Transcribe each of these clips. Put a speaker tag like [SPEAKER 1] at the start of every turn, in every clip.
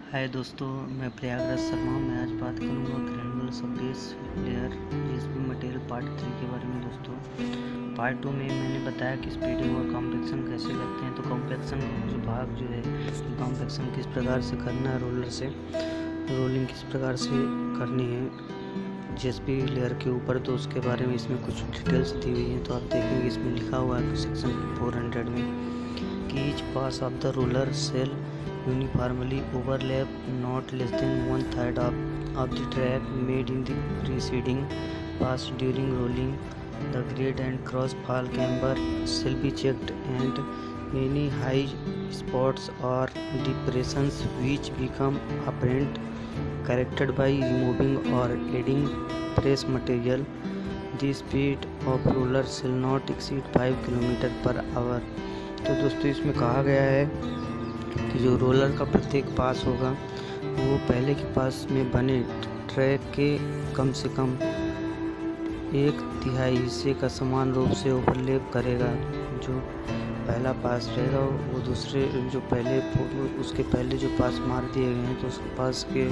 [SPEAKER 1] हाय दोस्तों, मैं प्रयागराज शर्मा। मैं आज बात करूंगा granular surface layer GSP material part 3 के बारे में। दोस्तों, पार्ट 2 में मैंने बताया कि स्पीडिंग और कॉम्पैक्शन कैसे लगते हैं। तो कॉम्पैक्शन जो भाग जो है, कॉम्पैक्शन किस प्रकार से करना है, रोलर से रोलिंग किस प्रकार से करनी है जीएसपी लेयर के ऊपर, तो उसके बारे में इसमें कुछ डिटेल्स दी हुई हैं। तो आप देखेंगे इसमें लिखा हुआ है सेक्शन 400 में कि each pass of the roller shall uniformly overlap not less than 1/3 of the track made in the preceding pass. During rolling, the grade and cross fall camber shall be checked, and any high spots or depressions which become apparent corrected by removing or adding fresh material. The speed of roller shall not exceed 5 km/h. तो दोस्तों, इसमें कहा गया है कि जो roller का प्रत्येक पास होगा वो पहले के पास में बने ट्रैक के कम से कम 1/3 हिस्से का समान रूप से ओवरलैप करेगा। जो पहला पास रहेगा वो दूसरे जो पहले उसके पहले जो पास मार दिए गए हैं, तो उसके पास के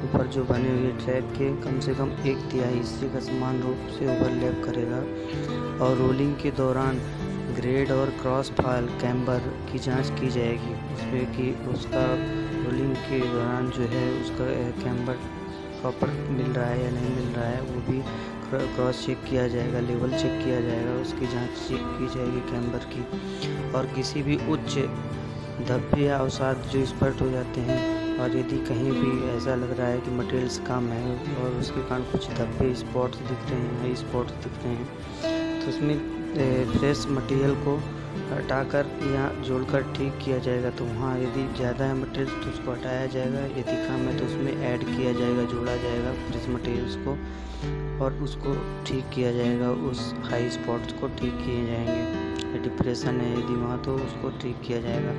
[SPEAKER 1] ऊपर जो बने हुए ट्रैक के कम से कम 1/3 हिस्से का समान रूप से ओवरलैप करेगा। और रोलिंग के दौरान ग्रेड और क्रॉस फॉल कैम्बर की जांच की जाएगी, उसमें कि उसका रोलिंग के दौरान जो है उसका कैम्बर प्रॉपर मिल रहा है या नहीं मिल रहा है, वो भी क्रॉस चेक किया जाएगा, लेवल चेक किया जाएगा, उसकी जांच चेक की जाएगी कैम्बर की। और किसी भी उच्च धब्बे या अवसाद जो स्पष्ट हो जाते हैं, और यदि कहीं भी ऐसा लग रहा है कि मटेरियल्स कम है और उसके कारण कुछ धब्बे स्पॉट्स दिख रहे हैं, स्पॉट्स दिख रहे हैं, तो उसमें फ्रेश मटेरियल को हटाकर या जोड़कर ठीक किया जाएगा। तो वहाँ यदि ज़्यादा है मटेरियल तो उसको हटाया जाएगा, यदि कम है तो उसमें ऐड किया जाएगा, जोड़ा जाएगा फ्रेश मटेरियल्स को, और उसको ठीक किया जाएगा। उस हाई स्पॉट्स को ठीक किए जाएंगे। डिप्रेशन है यदि वहाँ, तो उसको ठीक किया जाएगा।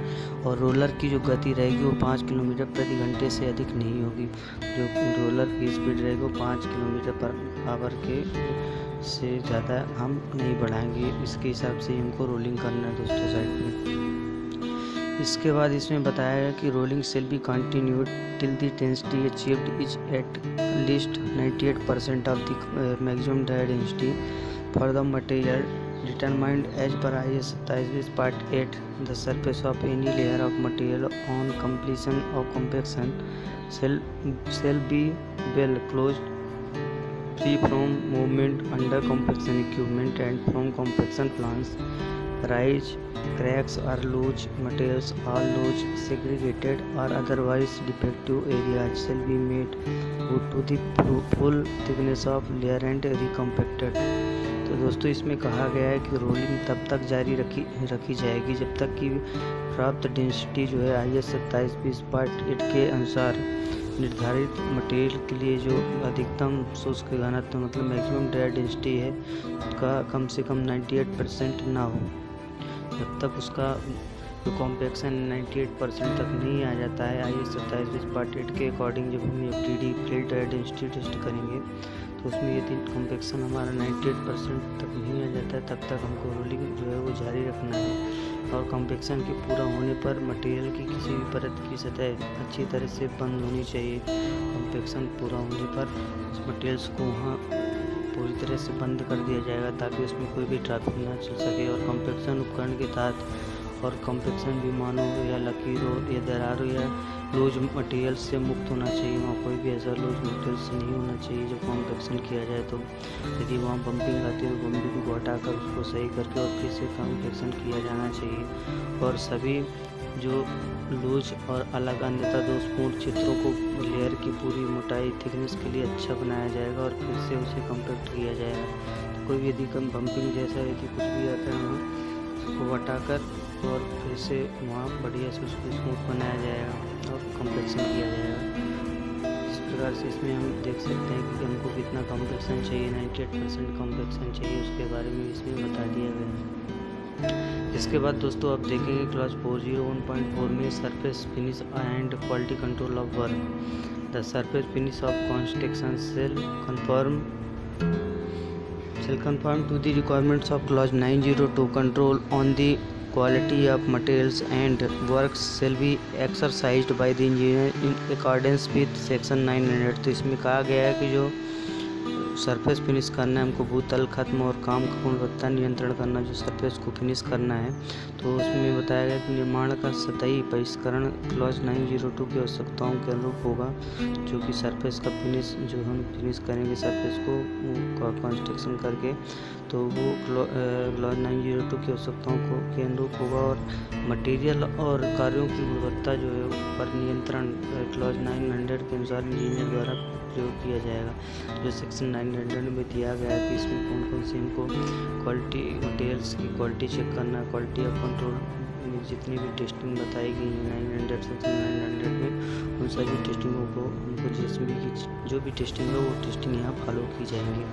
[SPEAKER 1] और रोलर की जो गति रहेगी वो 5 किलोमीटर प्रति घंटे से अधिक नहीं होगी। जो रोलर की स्पीड रहेगी वो 5 km/h के से ज़्यादा हम नहीं बढ़ाएंगे। इसके हिसाब से हमको रोलिंग करना है दोस्तों साइड में। इसके बाद इसमें बताया है कि rolling shall be continued till the density achieved is at least 98% of the maximum dry density for the material determined as per IS 27 Part 8. The surface of any layer of material on completion of compaction shall be well closed, free from movement under compaction equipment and from compaction plants. Rise, cracks or loose materials, all loose, segregated or otherwise defective areas shall be made good to the full thickness of layer and recompacted. तो दोस्तों, इसमें कहा गया है कि rolling तब तक जारी रखी जाएगी जब तक कि प्राप्त डेंसिटी जो है IS 27 Part 8 के अनुसार निर्धारित मटेरियल के लिए जो अधिकतम शुष्क घनत्व मतलब मैक्सिमम ड्राई डेंसिटी है का कम से कम 98% ना हो। जब तक उसका जो कॉम्पैक्शन 98% तक नहीं आ जाता है IS 27 Part 8 के अकॉर्डिंग, जब हम FDD free dry density test करेंगे तो उसमें यदि कॉम्पैक्शन हमारा 98% तक नहीं आ जाता है, तब तक हमको रोलिंग जो है वो जारी रखना है। और कॉम्पैक्शन के पूरा होने पर मटेरियल की किसी भी परत की सतह अच्छी तरह से बंद होनी चाहिए। कॉम्पैक्शन पूरा होने पर उस मटेरियल्स को वहाँ पूरी तरह से बंद कर दिया जाएगा ताकि उसमें कोई भी ट्रैफिक ना चल सके। और कॉम्पैक्शन उपकरण के तहत और कॉम्पैक्शन विमानों या लकीरों या दरारों या लूज मटेरियल से मुक्त होना चाहिए। वहाँ कोई भी ऐसा लूज मटेरियल से नहीं होना चाहिए जब कॉम्पैक्शन किया जाए। तो यदि वहाँ बम्पिंग आती है तो बम्पिंग को हटाकर उसको सही करके और फिर से कॉम्पैक्शन किया जाना चाहिए। और सभी जो लूज और अलग अन्यथा दोषपूर्ण चित्रों को लेयर की पूरी मोटाई थिकनेस के लिए अच्छा बनाया जाएगा और फिर से उसे कॉम्पैक्ट किया जाएगा। तो कोई भी यदि कम बम्पिंग जैसा यदि कुछ भी आता है वहाँ उसको हटाकर और फिर से वहाँ बढ़िया से उसको स्मूथ बनाया जाएगा और कॉम्पैक्शन किया जाएगा। इस प्रकार से इसमें हम देख सकते हैं कि हमको कितना कॉम्पैक्शन चाहिए। 98% कॉम्पैक्शन चाहिए, उसके बारे में इसमें बता दिया गया है। इसके बाद दोस्तों आप देखेंगे क्लॉज 401.4 में surface finish and quality control of work. The surface finish of construction shall conform to the requirements of clause 902 control on the quality of materials and works shall be exercised by the engineer in accordance with section 900। तो इसमें कहा गया है कि जो surface finish करना है हमको, भूतल खत्म और काम का गुणवत्ता नियंत्रण करना, जो सरफेस को फिनिश करना है, तो उसमें बताया गया कि निर्माण का सतही परिष्करण क्लॉज 902 की आवश्यकताओं के अनुरूप होगा, जो कि सरफेस का फिनिश जो हम फिनिश करेंगे सरफेस को कंस्ट्रक्शन करके, तो वो क्लॉज 902 की आवश्यकताओं के अनुरूप होगा। और मटेरियल और कार्यों की गुणवत्ता जो है पर नियंत्रण क्लॉज 900 के अनुसार इंजीनियर द्वारा प्रयोग किया जाएगा, जो सेक्शन 900 में दिया गया है कि इसमें कौन कौन सी हमको क्वालिटी मटेरियल्स की क्वालिटी चेक करना, क्वालिटी ऑफ कंट्रोल में जितनी भी टेस्टिंग बताई गई है 900 सेक्शन 900 में, उन सभी टेस्टिंगों को हमको जिसमें की जो भी टेस्टिंग है वो टेस्टिंग यहाँ फॉलो की जाएंगी।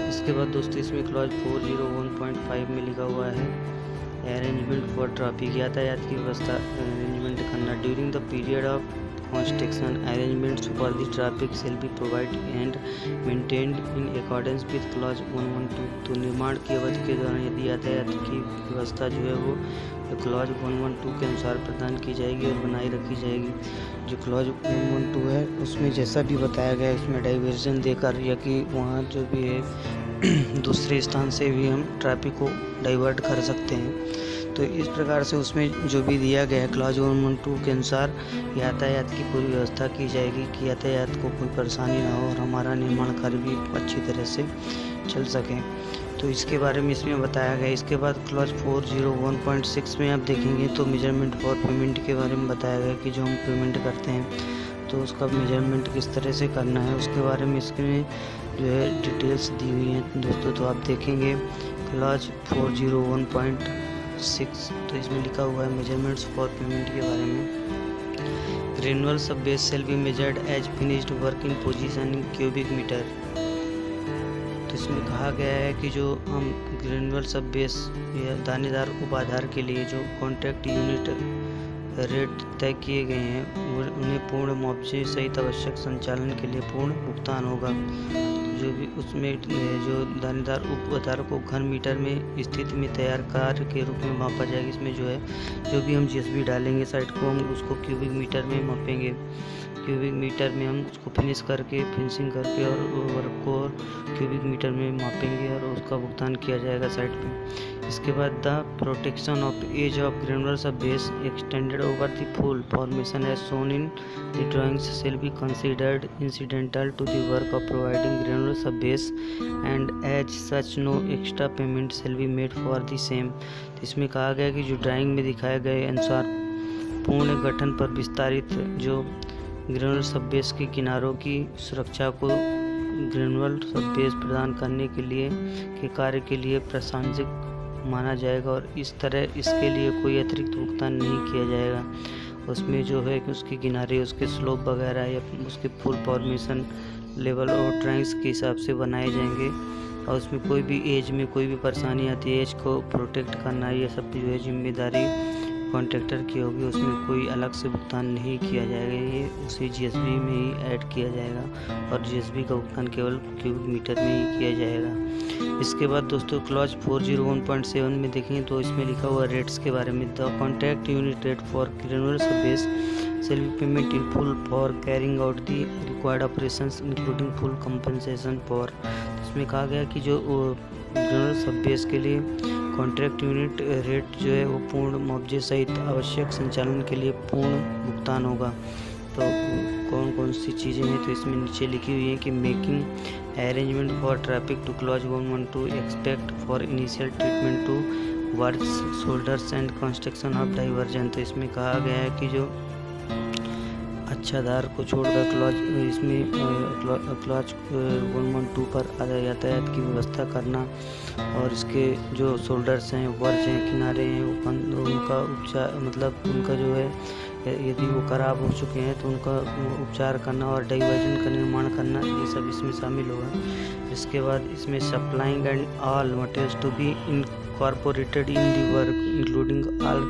[SPEAKER 1] इसके बाद दोस्तों इसमें क्लॉज 401.5 में लिखा हुआ है अरेंजमेंट फॉर ट्रैफिक, यातायात की व्यवस्था अरेंजमेंट करना। During the period of construction arrangements for the traffic shall be provided and maintained in accordance with clause 112। तो निर्माण की अवधि के दौरान यदि यातायात की व्यवस्था जो है वो क्लॉज 112 के अनुसार प्रदान की जाएगी और बनाए रखी जाएगी। जो क्लॉज 112 है उसमें जैसा भी बताया गया है उसमें डाइवर्जन देकर या कि वहाँ जो भी है दूसरे स्थान से भी हम ट्रैफिक को डाइवर्ट कर सकते हैं। तो इस प्रकार से उसमें जो भी दिया गया है क्लॉज 112 के अनुसार यातायात की पूरी व्यवस्था की जाएगी कि यातायात को कोई परेशानी ना हो और हमारा निर्माण कार्य भी अच्छी तरह से चल सके। तो इसके बारे में इसमें बताया गया। इसके बाद क्लॉज 401.6 में आप देखेंगे तो मेजरमेंट फॉर पेमेंट के बारे में बताया गया कि जो हम पेमेंट करते हैं तो उसका मेजरमेंट किस तरह से करना है, उसके बारे में इसमें जो है डिटेल्स दी हुई हैं दोस्तों। तो आप देखेंगे क्लॉज 401.6 तो इसमें लिखा हुआ है मेजरमेंट्स फॉर पेमेंट के बारे में। Granular sub base shall be measured as finished work in position in cubic metre. तो इसमें कहा गया है कि जो हम ग्रेनुअल सब बेस या दानेदार उपाधार के लिए जो कॉन्ट्रैक्ट यूनिट रेट तय किए गए हैं उन्हें पूर्ण मुआवजे सहित आवश्यक संचालन के लिए पूर्ण भुगतान होगा। जो भी उसमें जो दानेदार उपाधार को घन मीटर में स्थिति में तैयार कार्य के रूप में मापा जाएगा। इसमें जो है जो भी हम जीएसबी डालेंगे साइट को हम उसको क्यूबिक मीटर में मापेंगे, क्यूबिक मीटर में हम उसको फिनिशिंग करके और वर्क को और क्यूबिक मीटर में मापेंगे और उसका भुगतान किया जाएगा साइट पे। इसके बाद the protection of edge of granular sub base extended over the full formation as shown in the drawings shall be considered incidental to the work of providing granular sub base and as such no extra payment shall be made for the same. इसमें कहा गया कि जो drawing में दिखाए गए अनुसार पूर्ण गठन पर विस्तारित जो ग्रेनुलर सब बेस के किनारों की सुरक्षा को ग्रेनुलर सब बेस प्रदान करने के लिए के कार्य के लिए प्रासंगिक माना जाएगा और इस तरह इसके लिए कोई अतिरिक्त भुगतान नहीं किया जाएगा। उसमें जो है कि उसके किनारे उसके स्लोप वगैरह या उसके फुल फॉर्मेशन लेवल और ड्राइंग्स के हिसाब से बनाए जाएंगे और उसमें कोई भी एज में कोई भी परेशानी आती है एज को प्रोटेक्ट करना ये सब जो है जिम्मेदारी कॉन्ट्रैक्टर की होगी। उसमें कोई अलग से भुगतान नहीं किया जाएगा, ये उसी जीएसबी में ही ऐड किया जाएगा और जीएसबी का भुगतान केवल क्यूबिक मीटर में ही किया जाएगा। इसके बाद दोस्तों क्लॉज 401.7 में देखेंगे तो इसमें लिखा हुआ रेट्स के बारे में। The contract unit rate for granular sub base shall be payment in full for carrying out the required operations including full compensation for। इसमें कहा गया कि जो ग्रेनुलर सब बेस के लिए कॉन्ट्रैक्ट यूनिट रेट जो है वो पूर्ण मुआवजे सहित आवश्यक संचालन के लिए पूर्ण भुगतान होगा। तो कौन कौन सी चीज़ें हैं तो इसमें नीचे लिखी हुई है कि making arrangement for traffic to clause 112 except for initial treatment to works shoulders and construction of diversion. तो इसमें कहा गया है कि जो अच्छाधार को छोड़कर क्लॉज इसमें क्लॉज 112 पर यातायात की व्यवस्था करना और इसके जो शोल्डर्स हैं वर्ज हैं किनारे हैं उनका उपचार मतलब उनका जो है यदि वो खराब हो चुके हैं तो उनका उपचार करना और डाइवर्जन का निर्माण करना ये सब इसमें शामिल होगा। इसके बाद इसमें supplying and all materials to be incorporated in the work including all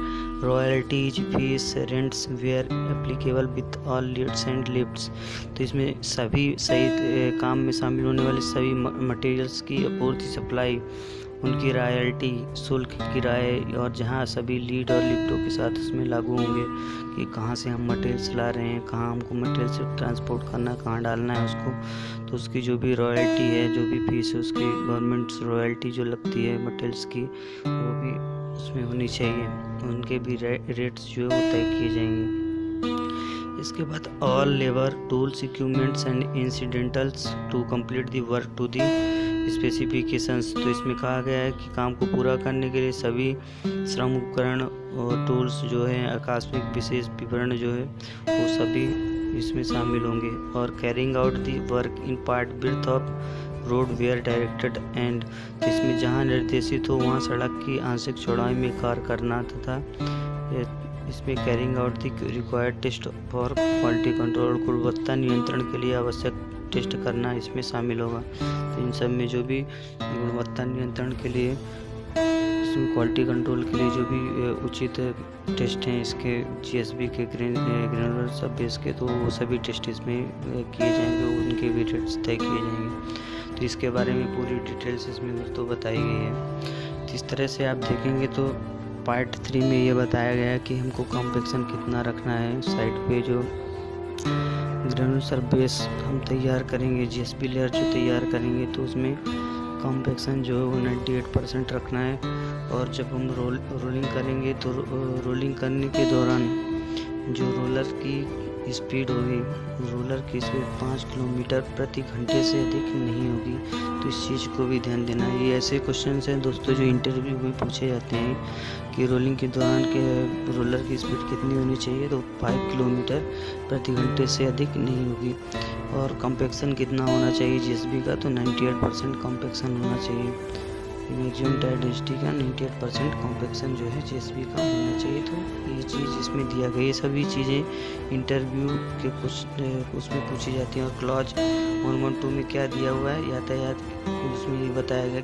[SPEAKER 1] royalties fees rents where applicable with all leads and lifts. तो इसमें सभी सही काम में शामिल होने वाले सभी मटेरियल्स की आपूर्ति सप्लाई उनकी रॉयल्टी, शुल्क, किराए और जहाँ सभी लीड और लिफ्टों के साथ उसमें लागू होंगे कि कहाँ से हम मटेरियल्स ला रहे हैं, कहाँ हमको मटेरियल से ट्रांसपोर्ट करना है, कहाँ डालना है उसको। तो उसकी जो भी रॉयल्टी है, जो भी फीस है, उसकी गवर्नमेंट रॉयल्टी जो लगती है मटेरियल्स की, वो भी उसमें होनी चाहिए। उनके भी रेट्स जो है वो तय किए जाएंगे। इसके बाद all labour, tools, equipments and incidentals to complete the work to the specifications. तो इसमें कहा गया है कि काम को पूरा करने के लिए सभी श्रम उपकरण और टूल्स जो है, आकस्मिक विशेष विवरण जो है वो सभी इसमें शामिल होंगे। और carrying out the work in part width of road where directed and, इसमें जहाँ निर्देशित हो वहाँ सड़क की आंशिक चौड़ाई में कार्य करना तथा इसमें carrying out the required test for quality control, गुणवत्ता नियंत्रण के लिए आवश्यक टेस्ट करना इसमें शामिल होगा। तो इन सब में जो भी गुणवत्ता नियंत्रण के लिए, इसमें क्वालिटी कंट्रोल के लिए जो भी उचित टेस्ट हैं इसके जीएसबी के ग्रेनुलर सब बेस के, तो वो सभी टेस्ट इसमें किए जाएंगे, उनके भी रेट्स तय किए जाएंगे। तो इसके बारे में पूरी डिटेल्स इसमें दोस्तों बताई गई है। तो इस तरह से आप देखेंगे तो पार्ट 3 में ये बताया गया है कि हमको कॉम्पेक्शन कितना रखना है। साइड पे जो ग्रेनुलर बेस हम तैयार करेंगे, जीएसबी लेयर जो तैयार करेंगे, तो उसमें कॉम्पेक्शन जो है वो 98% रखना है। और जब हम रोलिंग करेंगे तो रोलिंग करने के दौरान जो रोलर की स्पीड होगी, रोलर की स्पीड 5 किलोमीटर प्रति घंटे से अधिक नहीं होगी। तो इस चीज़ को भी ध्यान देना है। ये ऐसे क्वेश्चन हैं दोस्तों जो इंटरव्यू में पूछे जाते हैं कि रोलिंग के दौरान के रोलर की स्पीड कितनी होनी चाहिए, तो 5 किलोमीटर प्रति घंटे से अधिक नहीं होगी। और कॉम्पेक्शन कितना होना चाहिए जीएसबी का, तो 98% कॉम्पेक्शन होना चाहिए। मैक्सिमम टायर डेंसिटी का 98% कॉम्पेक्शन जो है जीएसबी का होना चाहिए। तो ये चीज़ इसमें दिया गया, ये सभी चीज़ें इंटरव्यू के कुछ उसमें पूछी जाती हैं। और क्लॉज 112 में क्या दिया हुआ है, यातायात उसमें ये बताया गया